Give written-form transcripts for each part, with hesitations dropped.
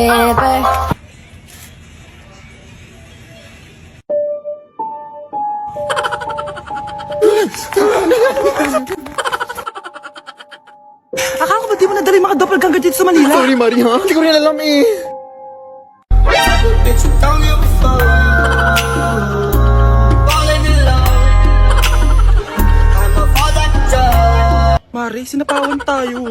river. Akala ko ba di mo nadala yung mga doppelganger dito sa Manila? Sorry, Maria. Hindi ko rin alam eh. Mari, sinapawan tayo.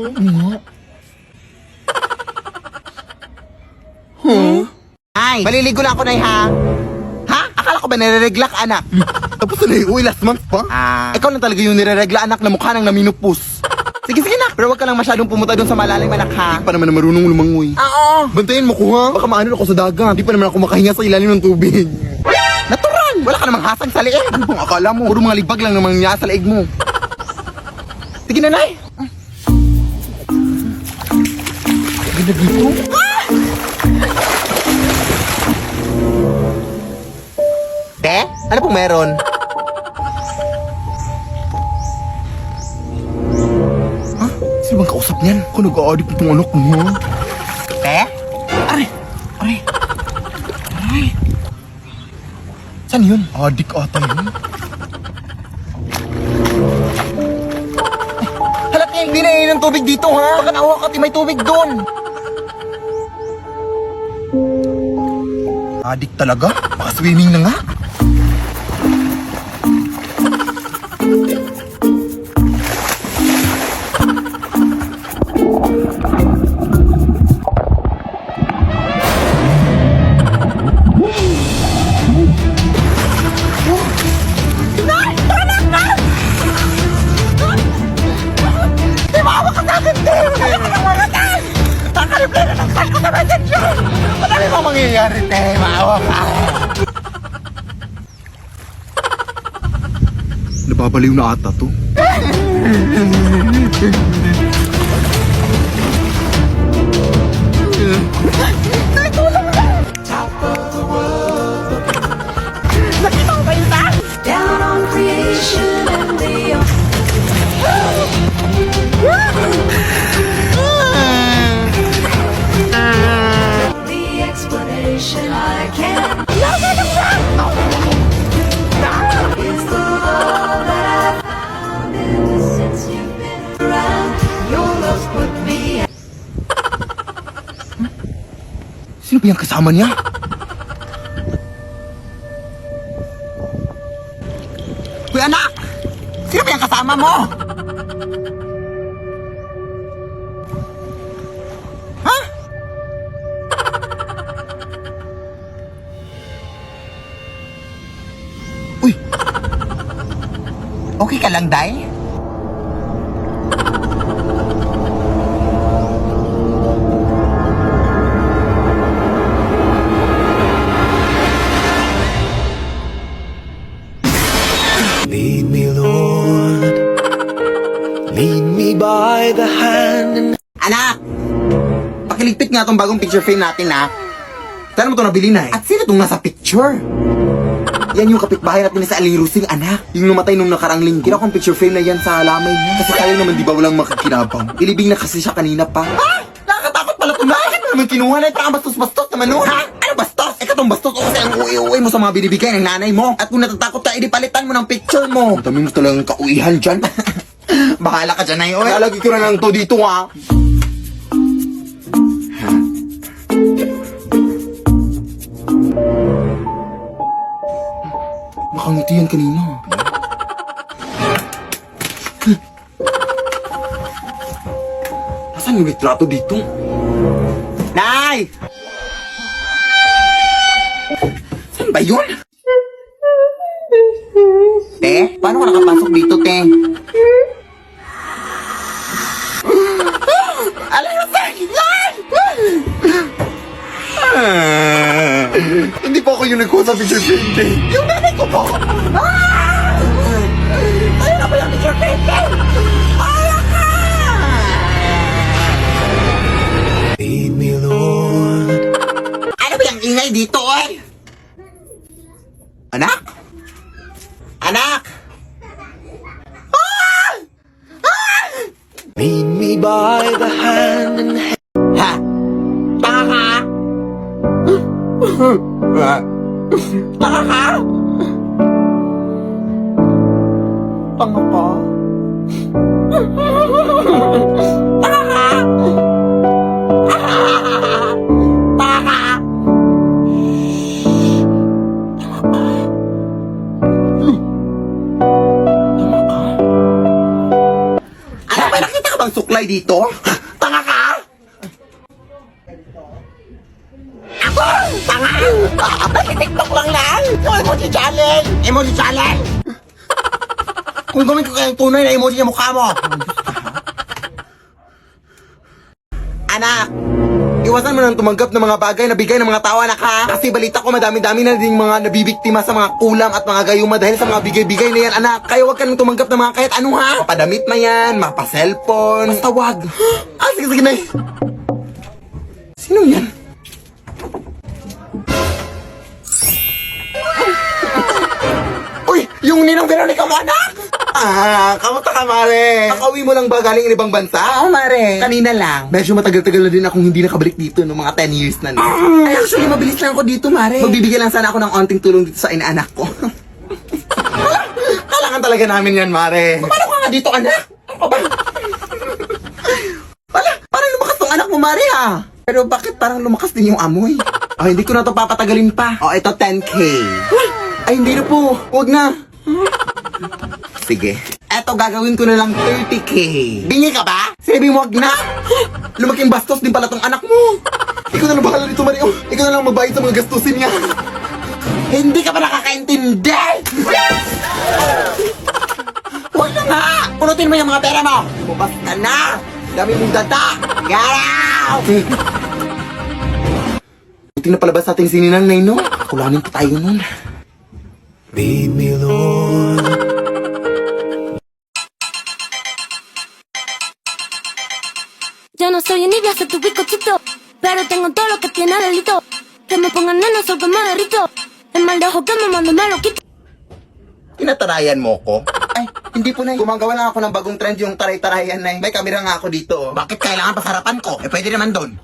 Ay, maliligo lang ako, Nay, ha? Ha? Akala ko ba nire-regla ka, anak? Tapos na uy, last month pa? Ikaw lang talaga yung nire-regla, anak, na mukha nang naminupus. Sige, sige na. Pero wag ka lang masyadong pumunta doon sa malalim, anak, ha? Hindi pa naman na marunong lumangoy. Oo. Bantayan mo ko, ha? Baka maano ako sa dagat. Hindi pa naman ako makahinga sa ilalim ng tubig. Natural! Wala ka namang hasang sa liig. Ano bang akala mo? Puro mga libag lang namang niya sa liig mo. Sige na, Nay. Sige na dito. Te? Ano pong meron? Ha? Sino bang kausap niyan? Kung nag-a-addict itong anak mo, ha? Te? Aray! Aray! Aray! Saan yun? Addict ata yun. Hala, te! Hindi na yun ng tubig dito, ha? Baka naawa ka, te, may tubig doon. Addict talaga? Baka swimming na nga. Ano ba mangyayari, te? Maawa ka. Nababaliw na ata to. Nakita ko ba yun, ta? Down on creation and the explanation I can't. Is the love that I've found ever since you've been around. Your love's put me. Sino ba yung kasama niya? Kuya, anak! Sino ba yung kasama mo? Ha? Uy! Okay ka lang, Day? Lead me, Lord. Lead me by the hand and... Anak! Pakiligpit nga tong bagong picture frame natin, ha? Saan mo ito nabili, Nay? At sino itong nasa picture? Yan yung kapitbahay natin sa Aling Rusing, anak. Yung namatay nung nakarang linggo. Kinuha kong picture frame na yan sa lamay niya. Kasi tayo naman di ba walang makikinabang. Ilibing na kasi siya kanina pa. Ha? Nakakatakot pala ito, Nay! Bakit mo naman kinuha, Nay? Parang bastos-bastos naman, no? Ha? Ano bastos? Ikaw tong bastos o kasi ang uwi-uwi mo sa mga binibigay ng nanay mo. At kung natatakot ka, edi palitan mo ng picture mo. Ang dami mo talagang kauihan dyan. Bahala ka dyan, Nay. Lalagay ko na lang to dito, ha? Nakangiti yan kanina. Nasaan yung litrato dito? Nay! Saan ba yun? Te? Paano ka nakapasok dito, te? Alam mo, te! Yan! Hindi po ako yung nagkuha sa picture frame, te. Yung nanay ko po! Ayun na ba yung picture frame, te? Ayaw ka! Lead me, Lord. Ano ba yung ingay dito, oy? Anak? Anak! Lead me by the hand and Ha? Tanga ka? Tanga ka? Tanga ka? Tanga ka? Tanga ka? Ano ba, nakita ka bang suklay dito? Tanga ka? Ako! Tanga! Nag-tiktok lang lang! Emoji challenge! Emoji challenge! Kung gawin ko kayong tunay na emoji ng mukha mo! Anak! Iwasan mo nang tumanggap ng mga bagay na bigay ng mga tao, anak ha? Kasi balita ko madami-dami na din mga nabibiktima sa mga kulam at mga gayuma dahil sa mga bigay-bigay na yan, anak. Kaya huwag ka nang tumanggap ng mga kahit ano ha? Mapadamit na yan, mapa-cellphone. Basta wag. Sige na. Sino yan? Uy! Yung ninang Veronica mo, anak! Kamusta ka, Mare? Nakauwi mo lang ba galing ibang bansa? Oo, Mare. Kanina lang. Medyo matagal-tagal na din akong hindi nakabalik dito no, mga 10 years na. Ay, actually, mabilis lang ako dito, Mare. Magbibigay lang sana ako ng onting tulong dito sa inaanak ko. Kailangan talaga namin yan, Mare. Paano ka nga dito, anak? Ako ba? Parang lumakas tong anak mo, Mare, ha? Pero bakit parang lumakas din yung amoy? Hindi ko na to papatagalin pa. Ito 10K. Ay, hindi na po. Huwag na. Sige. Eto, gagawin ko na lang 30K. Bingi ka ba? Sinabi mo, wag na. Lumaking bastos din pala tong anak mo. Ikaw na lang bahala dito, Mario. Ikaw na lang magbayad sa mga gastusin niya. Hindi ka pa nakakaintindi. Huwag na nga. Punutin mo yung mga pera mo. Bukas ka na. Dami mong data. Garaw! Buti na palabas natin si Ninang Nay, no? Kulanin pa tayo nun. Lead me, Lord. Yo no soy envidia, soy tu bizcochito, pero tengo todo lo que tiene delito. Que me pongan nena, soy que me derrito. El mal de ojo que me mando me lo quito. Tinatarayan mo ko? Ay, hindi po, Nay. Gumagawa lang ako ng bagong trend yung taray-tarayan, Nay. May kamera nga ako dito. Oh. Bakit kailangan pasarapan ko? Pwede naman doon.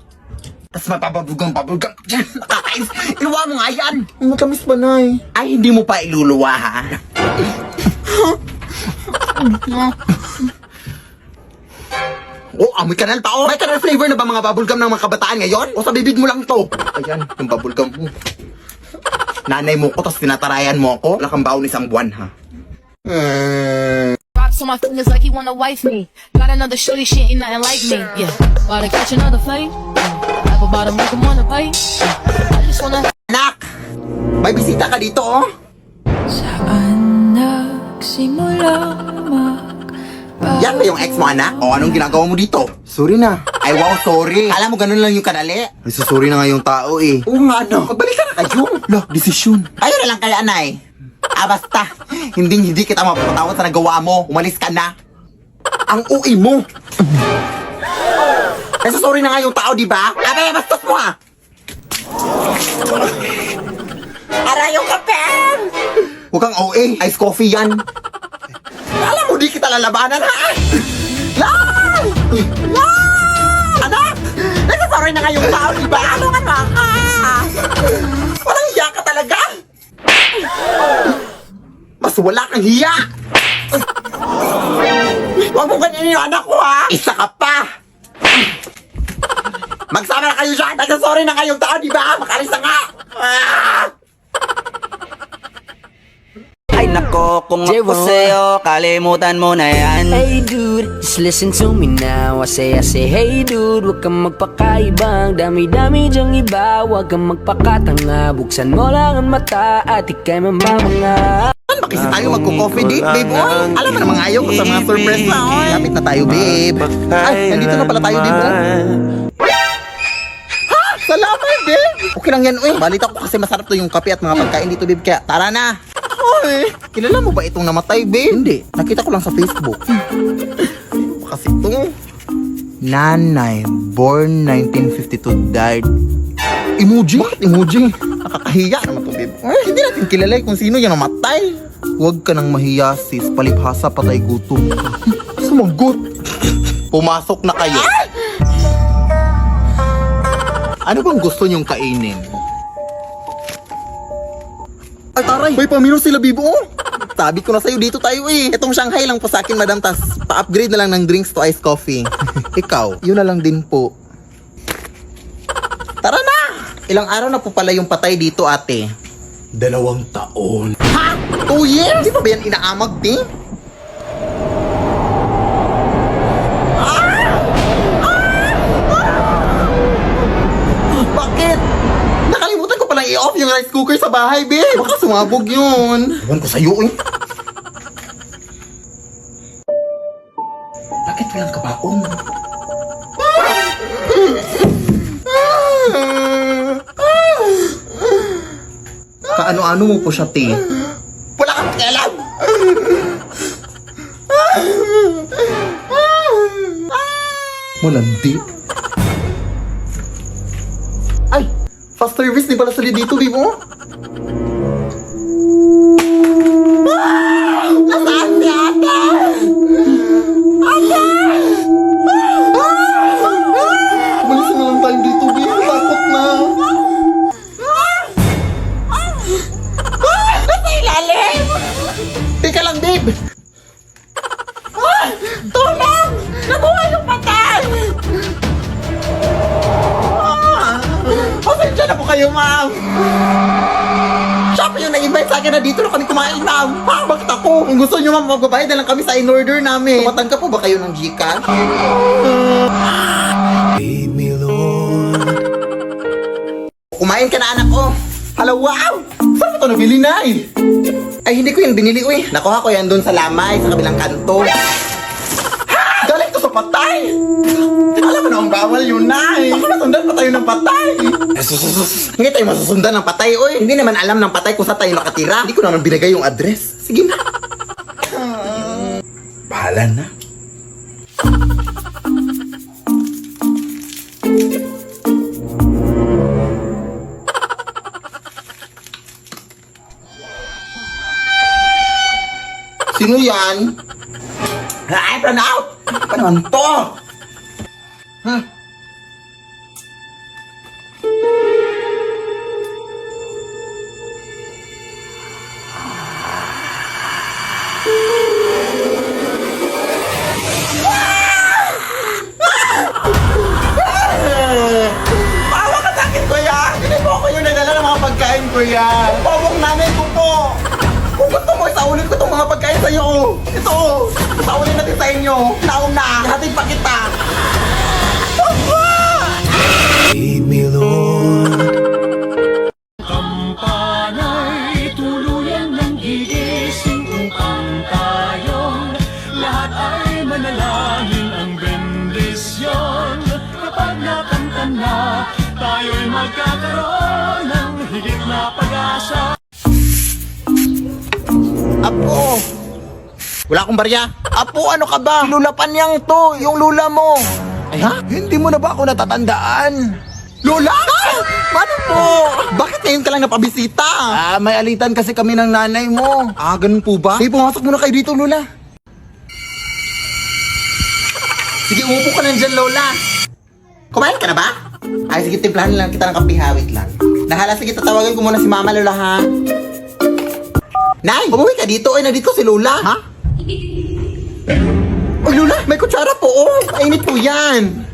Tapos mapapabulgang-pabulgang. Nakakais. Iluwa mo nga yan. Matamis ba, Nay? Ay, hindi mo pa iluluwa, ha? Amoy kanal pa, oh. May kanal flavor na ba mga bubblegum ng mga kabataan ngayon? O sa bibig mo lang to? Ayan, yung bubblegum mo. Nanay mo ko, tapos tinatarayan mo ako. Wala kang baon isang buwan, ha? Rocks on my fingers like he wanna wife me. Got another shorty, she ain't nothing like me. Yeah, about to catch another fight. Rap about to make him wanna bite. I just wanna. Anak! May bisita ka dito, oh. Saan nagsimula Yan ba yung ex mo, anak? O anong ginagawa mo dito? Sorry na. Ay, wow, sorry. Alam mo, ganun lang yung kadali. Ay, sorry na nga yung tao, eh. Oo nga, ano? Magbalik ka na kayo. Lah, desisyon. Ayun na lang kaya, anay. Basta. Hindi kita mapapatawad sa nagawa mo. Umalis ka na. Ang ui mo. Ay, sorry na nga yung tao, di ba? Abay, bastos mo, ha? Aray yung kape! Huwag kang OA. Ice coffee yan. Alam mo, di kita lalabanan, ha? Lang! Lang! Anak! Nagsasaroy na nga yung tao, di ba? Ano nga ka? Walang hiya ka talaga! Mas wala kang hiya! Huwag mo ganyan yung anak ko, ha? Isa ka pa! Magsama na kayo dyan! Nagsasaroy na nga yung tao, di ba? Makalis na nga! Ay nako, kung ako sa'yo, kalimutan mo na yan. Hey dude, just listen to me now. I say hey dude, huwag kang magpakaibang. Dami-dami dyang iba, huwag kang magpakatanga. Buksan mo lang ang mata at ikay mamamanga. Saan ba kasi tayo magko-coffee date, babe? Oy, alam mo namang ayaw ko sa mga surprise na, oy. Lapit na tayo, babe. Ay, nandito na pala tayo, babe. Ha? Salamat, babe. Okay lang yan, oy. Balita ko kasi masarap to yung kape at mga pagkain dito, babe. Kaya, tara na. Hoy, kilala mo ba itong namatay, babe? Hindi. Nakita ko lang sa Facebook. Kasi ito. Nanay, born 1952, died. Emoji? Bakit emoji? Nakakahiya naman to, babe. Ay, hindi natin kilala kung sino yung namatay. Huwag ka nang mahiya, sis. Palibhasa, patay gutom. Sumagot. Pumasok na kayo. Ano bang gusto niyong kainin? Ay, taray. May pamino sila, Bibo. Sabi ko na sa'yo, dito tayo eh. Itong Shanghai lang po sa akin, madam. Tas pa-upgrade na lang ng drinks to iced coffee. Ikaw, yun na lang din po. Tara na! Ilang araw na po pala yung patay dito, ate. 2 taon. Ha? 2 years? Di ba ba yan inaamag, di? Bakit? Nakalimutan ko palang i-off yung rice cooker sa bahay, babe. Baka sumabog yun. Ewan ko sa'yo, eh. Bakit walang kabaon? Kaano-ano mo po siya, te? Wala kang pakialam! Malandi. Ay! Fast service, di pala sali dito, di mo? Nasaan si ate? Ate! Umalis na lang tayo dito, babe. Takot na. Nasa ilalim! Teka lang, babe! Tulong! Nabuhay yung patay! Pasensya na po kayo, ma'am! Siya pa yung nag-invite sa akin na dito na kami kumain, ma'am! Ha? Bakit ako? Kung gusto nyo, ma'am, magbabayad na lang kami sa in-order namin. Tumatangka po ba kayo ng Gcash? Lead me, Lord. Kumain ka na, anak ko! Hala, wow! Saan mo ito nabili, Nay? Ay, hindi ko yan binili, uy. Nakuha ko yan doon sa lamay, sa kabilang kanto. Ha! Galing to sa patay! Alam mo na ang bawal yun, Nay. Baka nasundan pa tayo ng patay. Hindi tayo masusundan ng patay, uy. Hindi naman alam ng patay kung saan tayo nakatira. Hindi ko naman binigay yung address. Sige na. Bahala na. Sino yan? Ay, plan out! Ano naman to? Ha? Bawa ka sa akin, kuya! Hindi po ako yung nagdala ng mga pagkain, kuya! Pawang nanay ko po! Kung gusto mo, isaulin ko itong mga pagkain sa'yo. Ito, isaulin natin sa inyo. Naong na, hatid pa kita. Lead me, Lord. Kampana'y tuluyan ng gigising upang tayong lahat ay manalangin ang bendisyon. Kapag nakanta na, tayo'y magkakaroon ng higit na pag-asa. Apo! Wala akong barya. Apo, ano ka ba? Lulapan niyang to, yung lula mo. Ay, ha? Hindi mo na ba ako natatandaan? Lola? Paano po? Bakit ngayon ka lang napabisita? May alitan kasi kami ng nanay mo. Ganun po ba? Sige, pumasok muna kayo dito, Lola. Sige, umupo ka na dyan, Lola. Kumain ka na ba? Ay, sige, timplahan lang kita ng kape, hawit lang. Nahala, sige, tatawagan ko muna si Mama, Lola, ha? Nay, umuwi ka dito. Ay, nandito si Lola. Ha? Ay, Lola, may kutsara po. Oh, mainit po yan.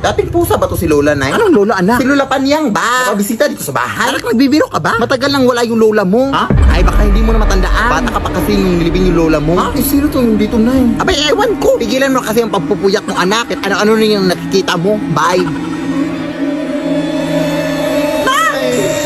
Dating pusa ba to si Lola, Nay? Anong Lola, anak? Si Lola Panyang ba? Nakabisita dito sa bahay? Anak, nagbibiro ka ba? Matagal lang wala yung Lola mo. Ha? Ay, baka hindi mo na matandaan. Bata ka pa kasi nung nilibing yung Lola mo. Ha? Eh, sino to yung dito, Nay? Abay, ewan ko. Pigilan mo kasi ang pagpupuyak ng anak. At ano-ano na yung nakikita mo. Bye. Nay!